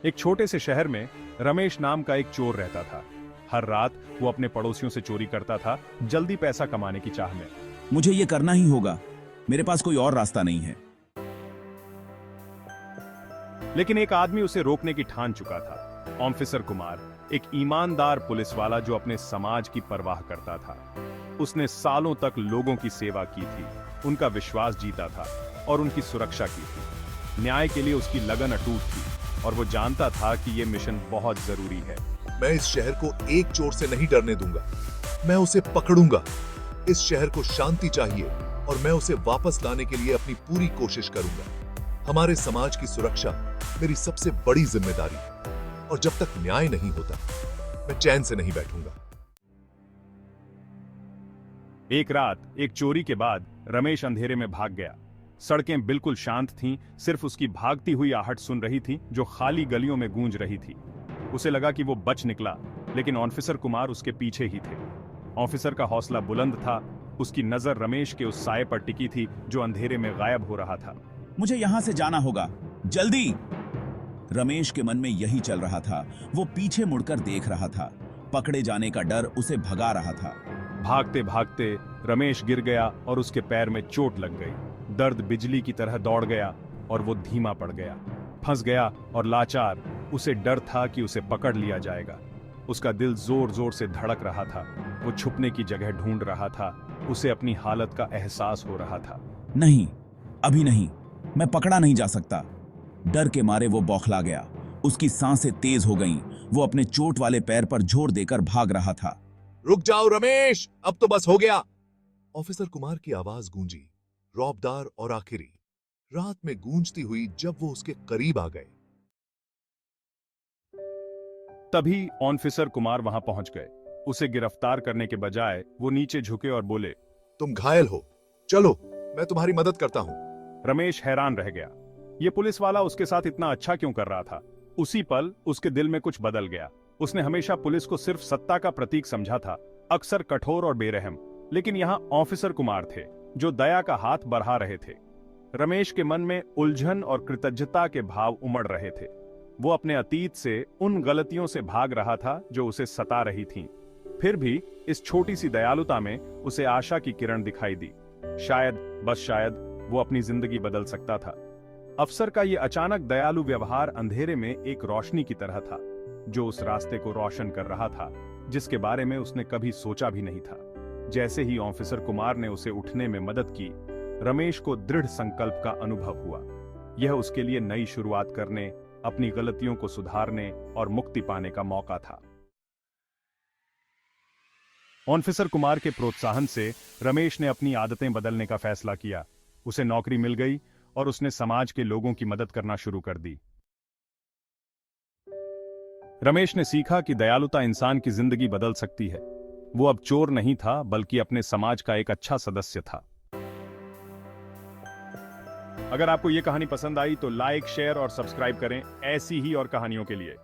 एक छोटे से शहर में रमेश नाम का एक चोर रहता था। हर रात वो अपने पड़ोसियों से चोरी करता था, जल्दी पैसा कमाने की चाह में। मुझे ये करना ही होगा, मेरे पास कोई और रास्ता नहीं है। लेकिन एक आदमी उसे रोकने की ठान चुका था। ऑफिसर कुमार, एक ईमानदार पुलिस वाला जो अपने समाज की परवाह करता था। उसने सालों तक लोगों की सेवा की थी, उनका विश्वास जीता था और उनकी सुरक्षा की थी। न्याय के लिए उसकी लगन अटूट थी और वो जानता था कि यह मिशन बहुत जरूरी है। मैं इस शहर को एक चोर से नहीं डरने दूंगा, मैं उसे पकड़ूंगा। इस शहर को शांति चाहिए और मैं उसे वापस लाने के लिए अपनी पूरी कोशिश करूंगा। हमारे समाज की सुरक्षा मेरी सबसे बड़ी जिम्मेदारी है और जब तक न्याय नहीं होता, मैं चैन से नहीं बैठूंगा। एक रात एक चोरी के बाद रमेश अंधेरे में भाग गया। सड़कें बिल्कुल शांत थीं, सिर्फ उसकी भागती हुई आहट सुन रही थी जो खाली गलियों में गूंज रही थी। उसे लगा कि वो बच निकला, लेकिन ऑफिसर कुमार उसके पीछे ही थे। ऑफिसर का हौसला बुलंद था, उसकी नजर रमेश के उस साए पर टिकी थी जो अंधेरे में गायब हो रहा था। मुझे यहां से जाना होगा, जल्दी। रमेश के मन में यही चल रहा था। वो पीछे मुड़कर देख रहा था। पकड़े जाने का डर उसे भगा रहा था। भागते भागते रमेश गिर गया और उसके पैर में चोट लग गई। दर्द बिजली की तरह दौड़ गया और वो धीमा पड़ गया, फंस गया और लाचार। उसे डर था कि उसे पकड़ लिया जाएगा। उसका दिल जोर जोर से धड़क रहा था। वो छुपने की जगह ढूंढ रहा था। उसे अपनी हालत का एहसास हो रहा था। नहीं, अभी नहीं, मैं पकड़ा नहीं जा सकता। डर के मारे वो बौखला गया। उसकी सांसें तेज हो गईं। वो अपने चोट वाले पैर पर जोर देकर भाग रहा था। रुक जाओ रमेश, अब तो बस हो गया। ऑफिसर कुमार की आवाज गूंजी, रौबदार और आखिरी, रात में गूंजती हुई जब वो उसके करीब आ गए। तभी ऑफिसर कुमार वहां पहुंच गए। उसे गिरफ्तार करने के बजाय वो नीचे झुके और बोले, तुम घायल हो, चलो मैं तुम्हारी मदद करता हूं। रमेश हैरान रह गया। ये पुलिस वाला उसके साथ इतना अच्छा क्यों कर रहा था? उसी पल उसके दिल में कुछ बदल गया। उसने हमेशा पुलिस को सिर्फ सत्ता का प्रतीक समझा था, अक्सर कठोर और बेरहम। लेकिन यहाँ ऑफिसर कुमार थे जो दया का हाथ बढ़ा रहे थे। रमेश के मन में उलझन और कृतज्ञता के भाव उमड़ रहे थे। वो अपने अतीत से, उन गलतियों से भाग रहा था जो उसे सता रही थीं। फिर भी इस छोटी सी दयालुता में उसे आशा की किरण दिखाई दी। शायद, बस शायद, वो अपनी जिंदगी बदल सकता था। अफसर का यह अचानक दयालु व्यवहार अंधेरे में एक रोशनी की तरह था जो उस रास्ते को रोशन कर रहा था जिसके बारे में उसने कभी सोचा भी नहीं था। जैसे ही ऑफिसर कुमार ने उसे उठने में मदद की, रमेश को दृढ़ संकल्प का अनुभव हुआ। यह उसके लिए नई शुरुआत करने, अपनी गलतियों को सुधारने और मुक्ति पाने का मौका था। ऑफिसर कुमार के प्रोत्साहन से रमेश ने अपनी आदतें बदलने का फैसला किया। उसे नौकरी मिल गई और उसने समाज के लोगों की मदद करना शुरू कर दी। रमेश ने सीखा कि दयालुता इंसान की जिंदगी बदल सकती है। वो अब चोर नहीं था, बल्कि अपने समाज का एक अच्छा सदस्य था। अगर आपको यह कहानी पसंद आई तो लाइक, शेयर और सब्सक्राइब करें ऐसी ही और कहानियों के लिए।